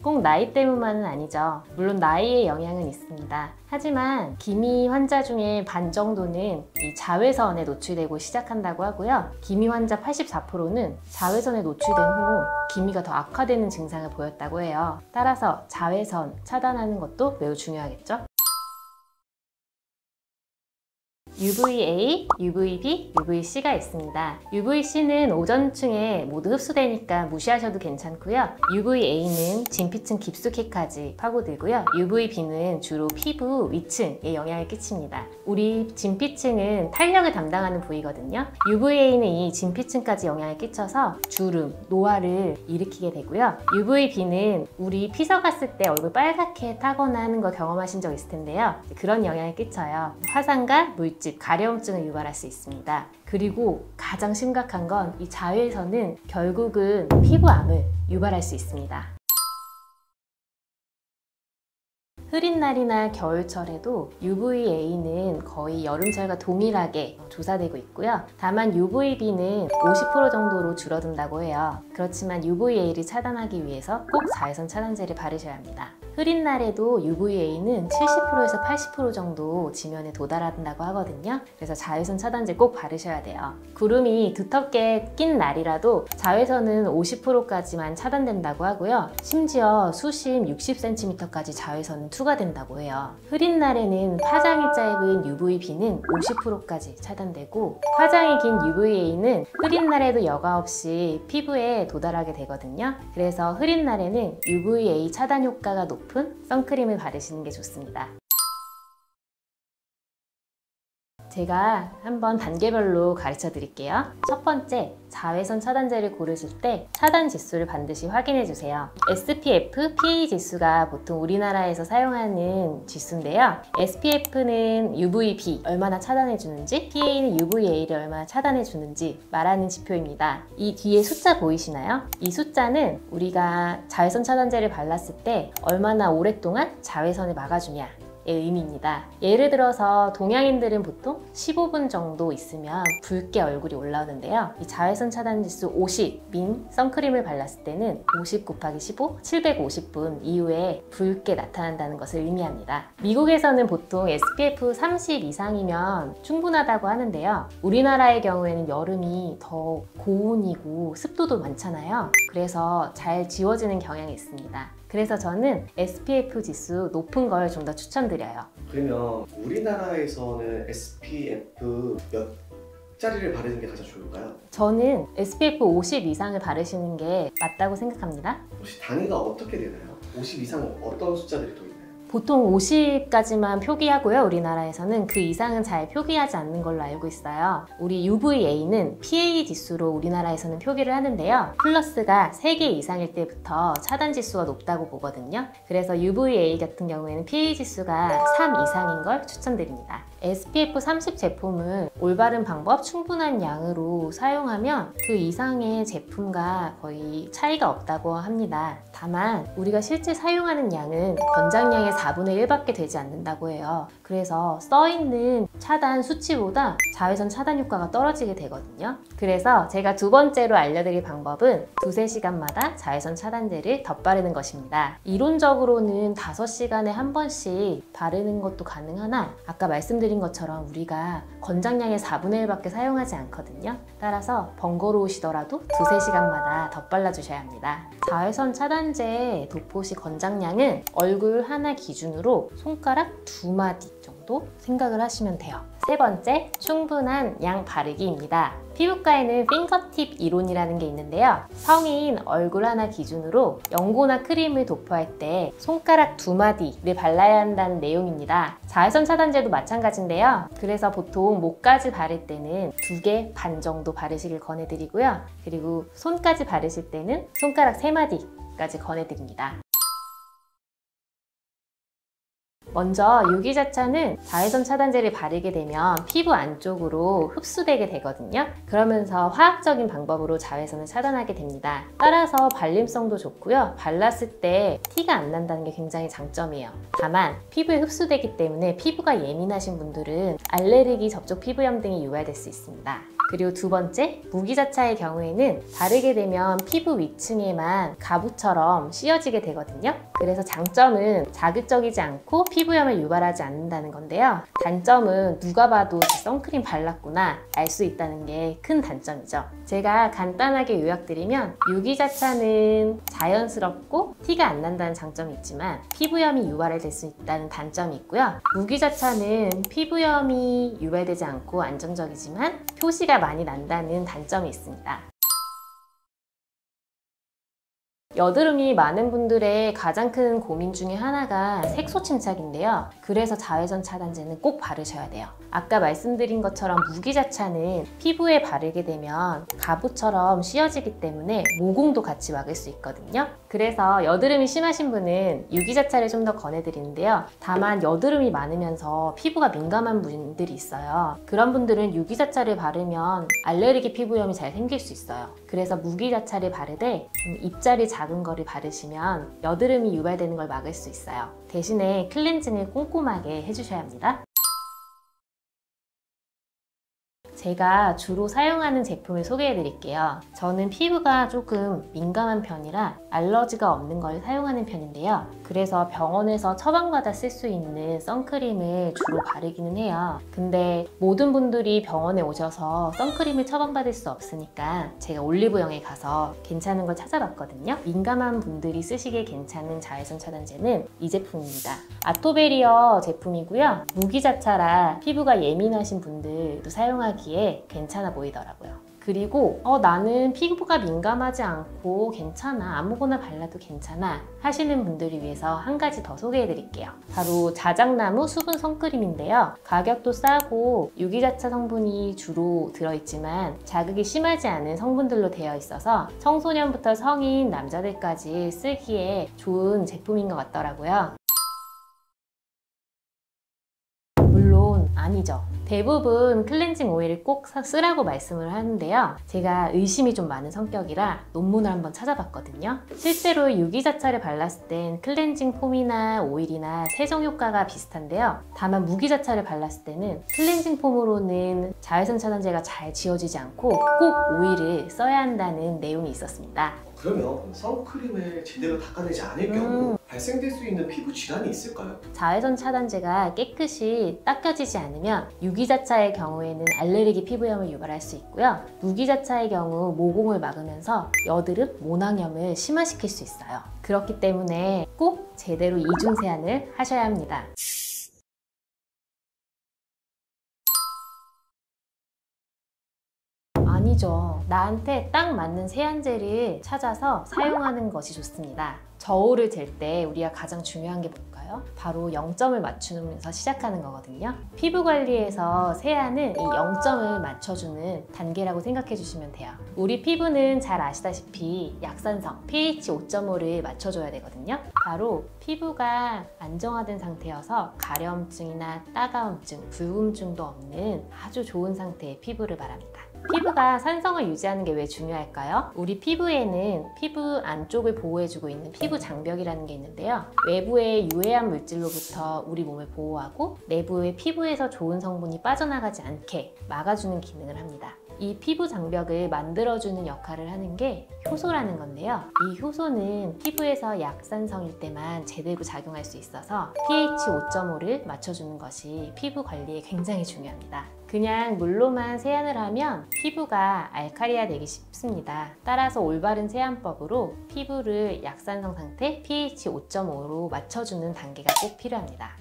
꼭 나이 때문만은 아니죠. 물론 나이의 영향은 있습니다. 하지만 기미 환자 중에 반 정도는 이 자외선에 노출되고 시작한다고 하고요. 기미 환자 84%는 자외선에 노출된 후 기미가 더 악화되는 증상을 보였다고 해요. 따라서 자외선 차단하는 것도 매우 중요하겠죠? UVA, UVB, UVC가 있습니다. UVC는 오존층에 모두 흡수되니까 무시하셔도 괜찮고요. UVA는 진피층 깊숙이까지 파고들고요. UVB는 주로 피부 위층에 영향을 끼칩니다. 우리 진피층은 탄력을 담당하는 부위거든요. UVA는 이 진피층까지 영향을 끼쳐서 주름, 노화를 일으키게 되고요. UVB는 우리 피 썩었을 때 얼굴 빨갛게 타거나 하는 거 경험하신 적 있을 텐데요. 그런 영향을 끼쳐요. 화상과 물집, 가려움증을 유발할 수 있습니다. 그리고 가장 심각한 건 이 자외선은 결국은 피부암을 유발할 수 있습니다. 흐린 날이나 겨울철에도 UVA는 거의 여름철과 동일하게 조사되고 있고요. 다만 UVB는 50% 정도로 줄어든다고 해요. 그렇지만 UVA를 차단하기 위해서 꼭 자외선 차단제를 바르셔야 합니다. 흐린 날에도 UVA는 70%에서 80% 정도 지면에 도달한다고 하거든요. 그래서 자외선 차단제 꼭 바르셔야 돼요. 구름이 두텁게 낀 날이라도 자외선은 50%까지만 차단된다고 하고요. 심지어 수심 60cm까지 자외선은 투과된다고 해요. 흐린 날에는 파장이 짧은 UVB는 50%까지 차단되고, 파장이 긴 UVA는 흐린 날에도 여과 없이 피부에 도달하게 되거든요. 그래서 흐린 날에는 UVA 차단 효과가 높은 선크림을 바르시는 게 좋습니다. 제가 한번 단계별로 가르쳐 드릴게요. 첫 번째, 자외선 차단제를 고르실 때 차단 지수를 반드시 확인해 주세요. SPF, PA 지수가 보통 우리나라에서 사용하는 지수인데요. SPF는 UVB 얼마나 차단해 주는지, PA는 UVA를 얼마나 차단해 주는지 말하는 지표입니다. 이 뒤에 숫자 보이시나요? 이 숫자는 우리가 자외선 차단제를 발랐을 때 얼마나 오랫동안 자외선을 막아주냐 의미입니다. 예를 들어서 동양인들은 보통 15분 정도 있으면 붉게 얼굴이 올라오는데요. 이 자외선 차단 지수 50인 선크림을 발랐을 때는 50 곱하기 15, 750분 이후에 붉게 나타난다는 것을 의미합니다. 미국에서는 보통 SPF 30 이상이면 충분하다고 하는데요. 우리나라의 경우에는 여름이 더 고온이고 습도도 많잖아요. 그래서 잘 지워지는 경향이 있습니다. 그래서 저는 SPF 지수 높은 걸 좀 더 추천드려요. 그러면 우리나라에서는 SPF 몇 짜리를 바르는 게 가장 좋을까요? 저는 SPF 50 이상을 바르시는 게 맞다고 생각합니다. 혹시 단위가 어떻게 되나요? 50 이상은 어떤 숫자들이 또 있나요? 보통 50까지만 표기하고요. 우리나라에서는 그 이상은 잘 표기하지 않는 걸로 알고 있어요. 우리 UVA는 PA 지수로 우리나라에서는 표기를 하는데요. 플러스가 3개 이상일 때부터 차단 지수가 높다고 보거든요. 그래서 UVA 같은 경우에는 PA 지수가 3 이상인 걸 추천드립니다. SPF 30 제품을 올바른 방법, 충분한 양으로 사용하면 그 이상의 제품과 거의 차이가 없다고 합니다. 다만 우리가 실제 사용하는 양은 권장량의 4분의 1밖에 되지 않는다고 해요. 그래서 써있는 차단 수치보다 자외선 차단 효과가 떨어지게 되거든요. 그래서 제가 두 번째로 알려드릴 방법은 2~3시간마다 자외선 차단제를 덧바르는 것입니다. 이론적으로는 5시간에 한 번씩 바르는 것도 가능하나 아까 말씀드린 것처럼 우리가 권장량의 4분의 1밖에 사용하지 않거든요. 따라서 번거로우시더라도 2~3시간마다 덧발라주셔야 합니다. 자외선 차단제 도포시 권장량은 얼굴 하나 기준으로 손가락 2마디 정도 생각을 하시면 돼요. 세 번째, 충분한 양 바르기입니다. 피부과에는 핑거팁 이론이라는 게 있는데요. 성인 얼굴 하나 기준으로 연고나 크림을 도포할 때 손가락 2마디를 발라야 한다는 내용입니다. 자외선 차단제도 마찬가지인데요. 그래서 보통 목까지 바를 때는 2개 반 정도 바르시길 권해드리고요. 그리고 손까지 바르실 때는 손가락 3마디까지 권해드립니다. 먼저 유기자차는 자외선 차단제를 바르게 되면 피부 안쪽으로 흡수되게 되거든요. 그러면서 화학적인 방법으로 자외선을 차단하게 됩니다. 따라서 발림성도 좋고요. 발랐을 때 티가 안 난다는 게 굉장히 장점이에요. 다만 피부에 흡수되기 때문에 피부가 예민하신 분들은 알레르기, 접촉 피부염 등이 유발될 수 있습니다. 그리고 두 번째, 무기자차의 경우에는 바르게 되면 피부 위층에만 가부처럼 씌어지게 되거든요. 그래서 장점은 자극적이지 않고 피부염을 유발하지 않는다는 건데요. 단점은 누가 봐도 선크림 발랐구나 알 수 있다는 게 큰 단점이죠. 제가 간단하게 요약드리면 유기자차는 자연스럽고 티가 안 난다는 장점이 있지만 피부염이 유발될 수 있다는 단점이 있고요. 무기자차는 피부염이 유발되지 않고 안정적이지만 표시가 많이 난다는 단점이 있습니다. 여드름이 많은 분들의 가장 큰 고민 중에 하나가 색소 침착인데요. 그래서 자외선 차단제는 꼭 바르셔야 돼요. 아까 말씀드린 것처럼 무기자차는 피부에 바르게 되면 가부처럼 씌어지기 때문에 모공도 같이 막을 수 있거든요. 그래서 여드름이 심하신 분은 유기자차를 좀 더 권해드리는데요. 다만 여드름이 많으면서 피부가 민감한 분들이 있어요. 그런 분들은 유기자차를 바르면 알레르기 피부염이 잘 생길 수 있어요. 그래서 무기자차를 바르되 입자리 작은 거를 바르시면 여드름이 유발되는 걸 막을 수 있어요. 대신에 클렌징을 꼼꼼하게 해주셔야 합니다. 제가 주로 사용하는 제품을 소개해 드릴게요. 저는 피부가 조금 민감한 편이라 알러지가 없는 걸 사용하는 편인데요. 그래서 병원에서 처방받아 쓸 수 있는 선크림을 주로 바르기는 해요. 근데 모든 분들이 병원에 오셔서 선크림을 처방받을 수 없으니까 제가 올리브영에 가서 괜찮은 걸 찾아봤거든요. 민감한 분들이 쓰시기에 괜찮은 자외선 차단제는 이 제품입니다. 아토베리어 제품이고요. 무기자차라 피부가 예민하신 분들도 사용하기 괜찮아 보이더라고요. 그리고 나는 피부가 민감하지 않고 괜찮아, 아무거나 발라도 괜찮아 하시는 분들을 위해서 한 가지 더 소개해 드릴게요. 바로 자작나무 수분 선크림인데요. 가격도 싸고 유기자차 성분이 주로 들어있지만 자극이 심하지 않은 성분들로 되어 있어서 청소년부터 성인 남자들까지 쓰기에 좋은 제품인 것 같더라고요. 물론 아니죠. 대부분 클렌징 오일을 꼭 쓰라고 말씀을 하는데요. 제가 의심이 좀 많은 성격이라 논문을 한번 찾아봤거든요. 실제로 유기자차를 발랐을 땐 클렌징 폼이나 오일이나 세정 효과가 비슷한데요. 다만 무기자차를 발랐을 때는 클렌징 폼으로는 자외선 차단제가 잘 지워지지 않고 꼭 오일을 써야 한다는 내용이 있었습니다. 그러면 선크림을 제대로 닦아내지 않을 경우 발생될 수 있는 피부 질환이 있을까요? 자외선 차단제가 깨끗이 닦여지지 않으면 유기자차의 경우에는 알레르기 피부염을 유발할 수 있고요. 무기자차의 경우 모공을 막으면서 여드름, 모낭염을 심화시킬 수 있어요. 그렇기 때문에 꼭 제대로 이중 세안을 하셔야 합니다. 아니죠. 나한테 딱 맞는 세안제를 찾아서 사용하는 것이 좋습니다. 저울을 잴 때 우리가 가장 중요한 게 뭘까요? 바로 0점을 맞추면서 시작하는 거거든요. 피부 관리에서 세안은 이 0점을 맞춰주는 단계라고 생각해 주시면 돼요. 우리 피부는 잘 아시다시피 약산성 pH 5.5를 맞춰줘야 되거든요. 바로 피부가 안정화된 상태여서 가려움증이나 따가움증, 붉음증도 없는 아주 좋은 상태의 피부를 말합니다. 피부가 산성을 유지하는 게 왜 중요할까요? 우리 피부에는 피부 안쪽을 보호해주고 있는 피부 장벽이라는 게 있는데요. 외부의 유해한 물질로부터 우리 몸을 보호하고 내부의 피부에서 좋은 성분이 빠져나가지 않게 막아주는 기능을 합니다. 이 피부 장벽을 만들어주는 역할을 하는 게 효소라는 건데요. 이 효소는 피부에서 약산성일 때만 제대로 작용할 수 있어서 pH 5.5를 맞춰주는 것이 피부 관리에 굉장히 중요합니다. 그냥 물로만 세안을 하면 피부가 알칼리화 되기 쉽습니다. 따라서 올바른 세안법으로 피부를 약산성 상태 pH 5.5로 맞춰주는 단계가 꼭 필요합니다.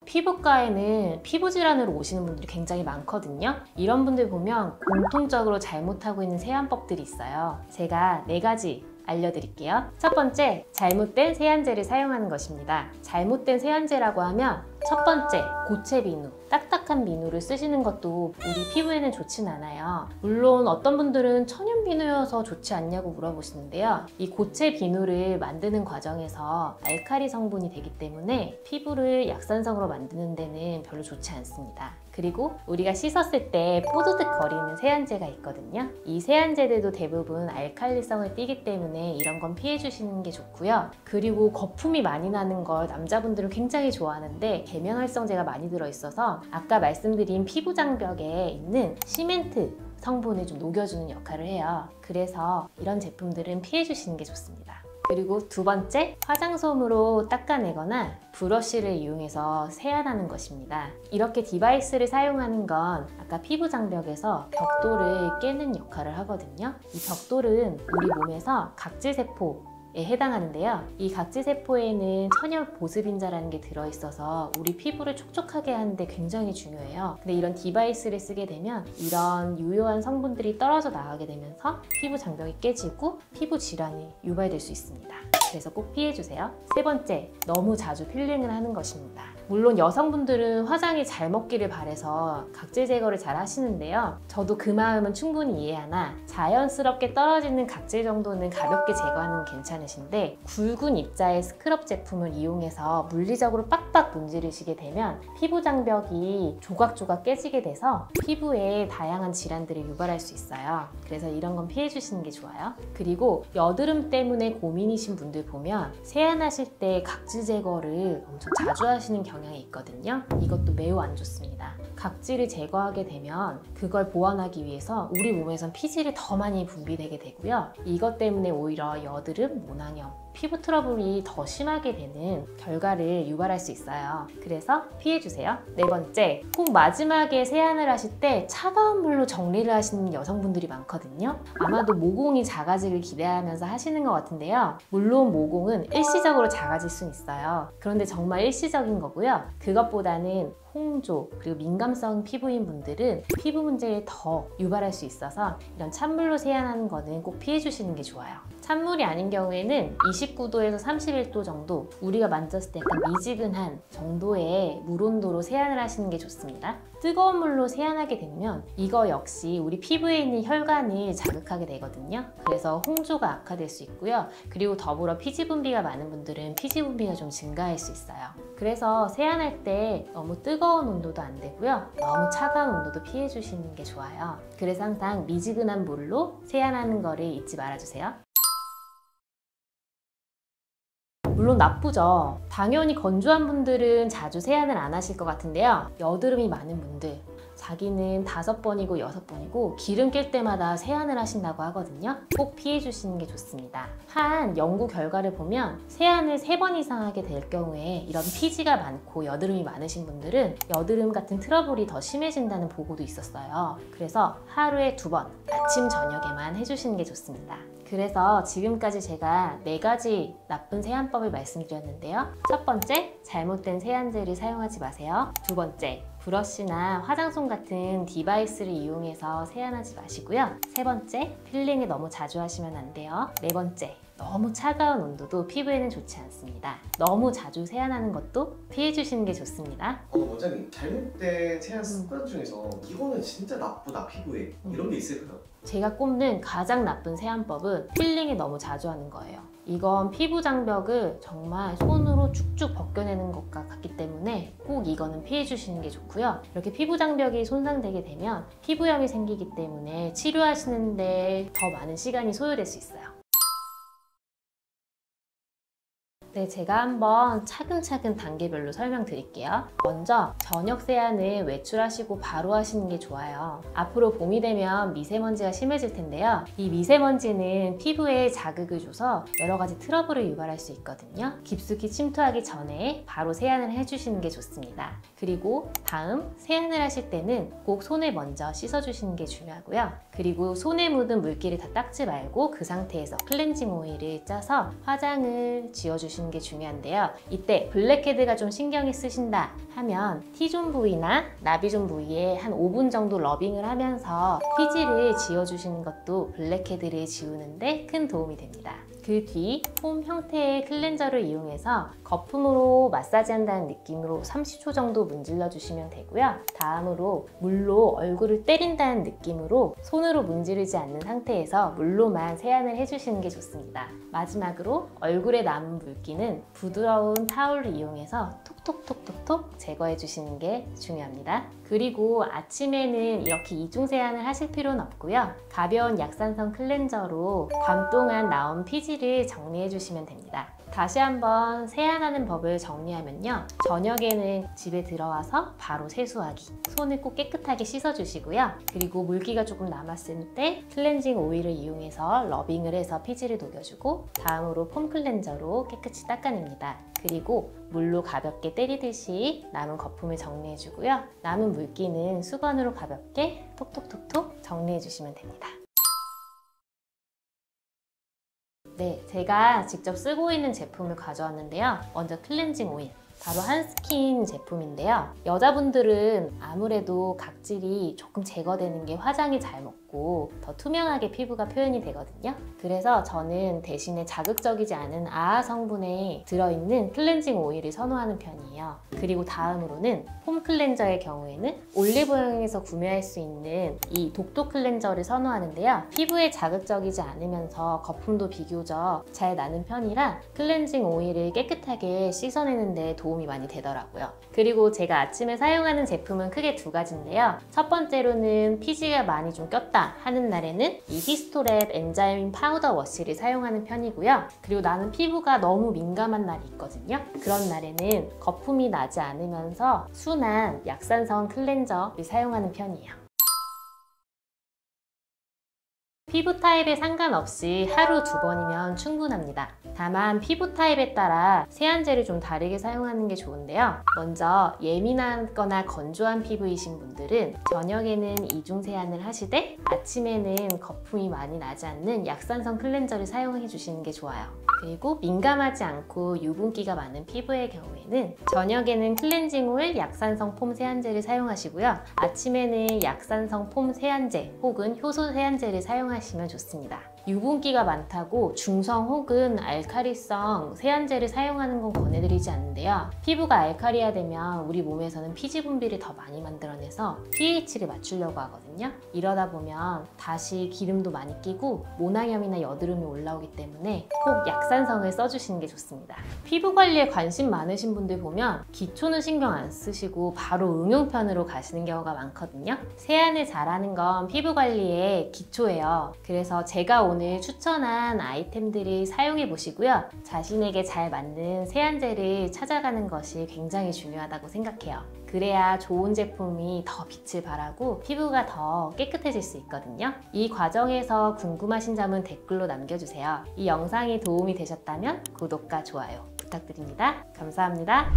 피부과에는 피부 질환으로 오시는 분들이 굉장히 많거든요. 이런 분들 보면 공통적으로 잘못하고 있는 세안법들이 있어요. 제가 4가지 알려드릴게요. 첫 번째, 잘못된 세안제를 사용하는 것입니다. 잘못된 세안제라고 하면 첫 번째, 고체 비누. 딱딱한 비누를 쓰시는 것도 우리 피부에는 좋진 않아요. 물론 어떤 분들은 천연 비누여서 좋지 않냐고 물어보시는데요. 이 고체 비누를 만드는 과정에서 알칼리 성분이 되기 때문에 피부를 약산성으로 만드는 데는 별로 좋지 않습니다. 그리고 우리가 씻었을 때 뽀드득 거리는 세안제가 있거든요. 이 세안제들도 대부분 알칼리성을 띠기 때문에 이런 건 피해 주시는 게 좋고요. 그리고 거품이 많이 나는 걸 남자분들은 굉장히 좋아하는데 계면활성제가 많이 들어있어서 아까 말씀드린 피부 장벽에 있는 시멘트 성분을 좀 녹여주는 역할을 해요. 그래서 이런 제품들은 피해 주시는 게 좋습니다. 그리고 두 번째, 화장솜으로 닦아내거나 브러쉬를 이용해서 세안하는 것입니다. 이렇게 디바이스를 사용하는 건 아까 피부 장벽에서 벽돌을 깨는 역할을 하거든요. 이 벽돌은 우리 몸에서 각질세포 해당하는데요. 이 각질세포에는 천연 보습인자라는 게 들어있어서 우리 피부를 촉촉하게 하는데 굉장히 중요해요. 근데 이런 디바이스를 쓰게 되면 이런 유효한 성분들이 떨어져 나가게 되면서 피부 장벽이 깨지고 피부 질환이 유발될 수 있습니다. 그래서 꼭 피해주세요. 세 번째, 너무 자주 필링을 하는 것입니다. 물론 여성분들은 화장이 잘 먹기를 바라서 각질 제거를 잘 하시는데요. 저도 그 마음은 충분히 이해하나 자연스럽게 떨어지는 각질 정도는 가볍게 제거하는 건 괜찮으신데 굵은 입자의 스크럽 제품을 이용해서 물리적으로 빡빡 문지르시게 되면 피부 장벽이 조각조각 깨지게 돼서 피부에 다양한 질환들을 유발할 수 있어요. 그래서 이런 건 피해 주시는 게 좋아요. 그리고 여드름 때문에 고민이신 분들 보면 세안하실 때 각질 제거를 엄청 자주 하시는 경향이 있거든요. 이것도 매우 안 좋습니다. 각질을 제거하게 되면 그걸 보완하기 위해서 우리 몸에선 피질이 더 많이 분비되게 되고요. 이것 때문에 오히려 여드름, 모낭염, 피부 트러블이 더 심하게 되는 결과를 유발할 수 있어요. 그래서 피해주세요. 네 번째, 꼭 마지막에 세안을 하실 때 차가운 물로 정리를 하시는 여성분들이 많거든요. 아마도 모공이 작아지길 기대하면서 하시는 것 같은데요. 물론 모공은 일시적으로 작아질 수는 있어요. 그런데 정말 일시적인 거고요. 그것보다는 홍조, 그리고 민감성 피부인 분들은 피부 문제를 더 유발할 수 있어서 이런 찬물로 세안하는 거는 꼭 피해 주시는 게 좋아요. 찬물이 아닌 경우에는 29도에서 31도 정도, 우리가 만졌을 때 약간 미지근한 정도의 물 온도로 세안을 하시는 게 좋습니다. 뜨거운 물로 세안하게 되면 이거 역시 우리 피부에 있는 혈관을 자극하게 되거든요. 그래서 홍조가 악화될 수 있고요. 그리고 더불어 피지 분비가 많은 분들은 피지 분비가 좀 증가할 수 있어요. 그래서 세안할 때 너무 뜨거운 온도도 안 되고요. 너무 차가운 온도도 피해 주시는 게 좋아요. 그래서 항상 미지근한 물로 세안하는 거를 잊지 말아주세요. 물론 나쁘죠. 당연히 건조한 분들은 자주 세안을 안 하실 것 같은데요. 여드름이 많은 분들, 자기는 5번이고 6번이고 기름 낄 때마다 세안을 하신다고 하거든요. 꼭 피해 주시는 게 좋습니다. 한 연구 결과를 보면 세안을 3번 이상 하게 될 경우에 이런 피지가 많고 여드름이 많으신 분들은 여드름 같은 트러블이 더 심해진다는 보고도 있었어요. 그래서 하루에 2번, 아침 저녁에만 해주시는 게 좋습니다. 그래서 지금까지 제가 4가지 나쁜 세안법을 말씀드렸는데요. 첫 번째, 잘못된 세안제를 사용하지 마세요. 두 번째, 브러쉬나 화장솜 같은 디바이스를 이용해서 세안하지 마시고요. 세 번째, 필링을 너무 자주 하시면 안 돼요. 네 번째, 너무 차가운 온도도 피부에는 좋지 않습니다. 너무 자주 세안하는 것도 피해 주시는 게 좋습니다. 원장님, 잘못된 세안 습관 중에서 이거는 진짜 나쁘다 피부에 이런 게 있을까요? 제가 꼽는 가장 나쁜 세안법은 필링이 너무 자주 하는 거예요. 이건 피부 장벽을 정말 손으로 쭉쭉 벗겨내는 것과 같기 때문에 꼭 이거는 피해 주시는 게 좋고요. 이렇게 피부 장벽이 손상되게 되면 피부염이 생기기 때문에 치료하시는데 더 많은 시간이 소요될 수 있어요. 네, 제가 한번 차근차근 단계별로 설명드릴게요. 먼저 저녁 세안을 외출하시고 바로 하시는 게 좋아요. 앞으로 봄이 되면 미세먼지가 심해질 텐데요. 이 미세먼지는 피부에 자극을 줘서 여러 가지 트러블을 유발할 수 있거든요. 깊숙이 침투하기 전에 바로 세안을 해주시는 게 좋습니다. 그리고 다음 세안을 하실 때는 꼭 손을 먼저 씻어주시는 게 중요하고요. 그리고 손에 묻은 물기를 다 닦지 말고 그 상태에서 클렌징 오일을 짜서 화장을 지워주시는 게 중요한데요. 이때 블랙헤드가 좀 신경이 쓰신다 하면 T존 부위나 나비존 부위에 한 5분 정도 러빙을 하면서 피지를 지워주시는 것도 블랙헤드를 지우는데 큰 도움이 됩니다. 그 뒤 폼 형태의 클렌저를 이용해서 거품으로 마사지한다는 느낌으로 30초 정도 문질러 주시면 되고요. 다음으로 물로 얼굴을 때린다는 느낌으로 손으로 문지르지 않는 상태에서 물로만 세안을 해주시는 게 좋습니다. 마지막으로 얼굴에 남은 물기는 부드러운 타올을 이용해서 톡톡톡톡톡 제거해 주시는 게 중요합니다. 그리고 아침에는 이렇게 이중 세안을 하실 필요는 없고요. 가벼운 약산성 클렌저로 밤 동안 나온 피지를 정리해 주시면 됩니다. 다시 한번 세안하는 법을 정리하면요. 저녁에는 집에 들어와서 바로 세수하기. 손을 꼭 깨끗하게 씻어주시고요. 그리고 물기가 조금 남았을 때 클렌징 오일을 이용해서 러빙을 해서 피지를 녹여주고 다음으로 폼 클렌저로 깨끗이 닦아냅니다. 그리고 물로 가볍게 때리듯이 남은 거품을 정리해주고요. 남은 물기는 수건으로 가볍게 톡톡톡톡 정리해주시면 됩니다. 네, 제가 직접 쓰고 있는 제품을 가져왔는데요. 먼저 클렌징 오일. 바로 한스킨 제품인데요. 여자분들은 아무래도 각질이 조금 제거되는 게 화장이 잘 먹고 더 투명하게 피부가 표현이 되거든요. 그래서 저는 대신에 자극적이지 않은 아아 성분에 들어있는 클렌징 오일을 선호하는 편이에요. 그리고 다음으로는 폼 클렌저의 경우에는 올리브영에서 구매할 수 있는 이 독도 클렌저를 선호하는데요. 피부에 자극적이지 않으면서 거품도 비교적 잘 나는 편이라 클렌징 오일을 깨끗하게 씻어내는 데 도움이 많이 되더라고요. 그리고 제가 아침에 사용하는 제품은 크게 두 가지인데요. 첫 번째로는 피지가 많이 좀 꼈다 하는 날에는 이 히스토랩 엔자임 파우더 워시를 사용하는 편이고요. 그리고 나는 피부가 너무 민감한 날이 있거든요. 그런 날에는 거품이 나지 않으면서 순한 약산성 클렌저를 사용하는 편이에요. 피부 타입에 상관없이 하루 2번이면 충분합니다. 다만 피부 타입에 따라 세안제를 좀 다르게 사용하는 게 좋은데요. 먼저 예민하거나 건조한 피부이신 분들은 저녁에는 이중 세안을 하시되 아침에는 거품이 많이 나지 않는 약산성 클렌저를 사용해 주시는 게 좋아요. 그리고 민감하지 않고 유분기가 많은 피부의 경우에는 저녁에는 클렌징 오일, 약산성 폼 세안제를 사용하시고요. 아침에는 약산성 폼 세안제 혹은 효소 세안제를 사용하시면 좋습니다. 유분기가 많다고 중성 혹은 알칼리성 세안제를 사용하는 건 권해드리지 않는데요. 피부가 알칼리화되면 우리 몸에서는 피지 분비를 더 많이 만들어내서 pH를 맞추려고 하거든요. 이러다 보면 다시 기름도 많이 끼고 모낭염이나 여드름이 올라오기 때문에 꼭 약산성을 써주시는 게 좋습니다. 피부 관리에 관심 많으신 분들 보면 기초는 신경 안 쓰시고 바로 응용편으로 가시는 경우가 많거든요. 세안을 잘하는 건 피부 관리의 기초예요. 그래서 제가 오늘 추천한 아이템들을 사용해 보시고요. 자신에게 잘 맞는 세안제를 찾아가는 것이 굉장히 중요하다고 생각해요. 그래야 좋은 제품이 더 빛을 발하고 피부가 더 깨끗해질 수 있거든요. 이 과정에서 궁금하신 점은 댓글로 남겨주세요. 이 영상이 도움이 되셨다면 구독과 좋아요 부탁드립니다. 감사합니다.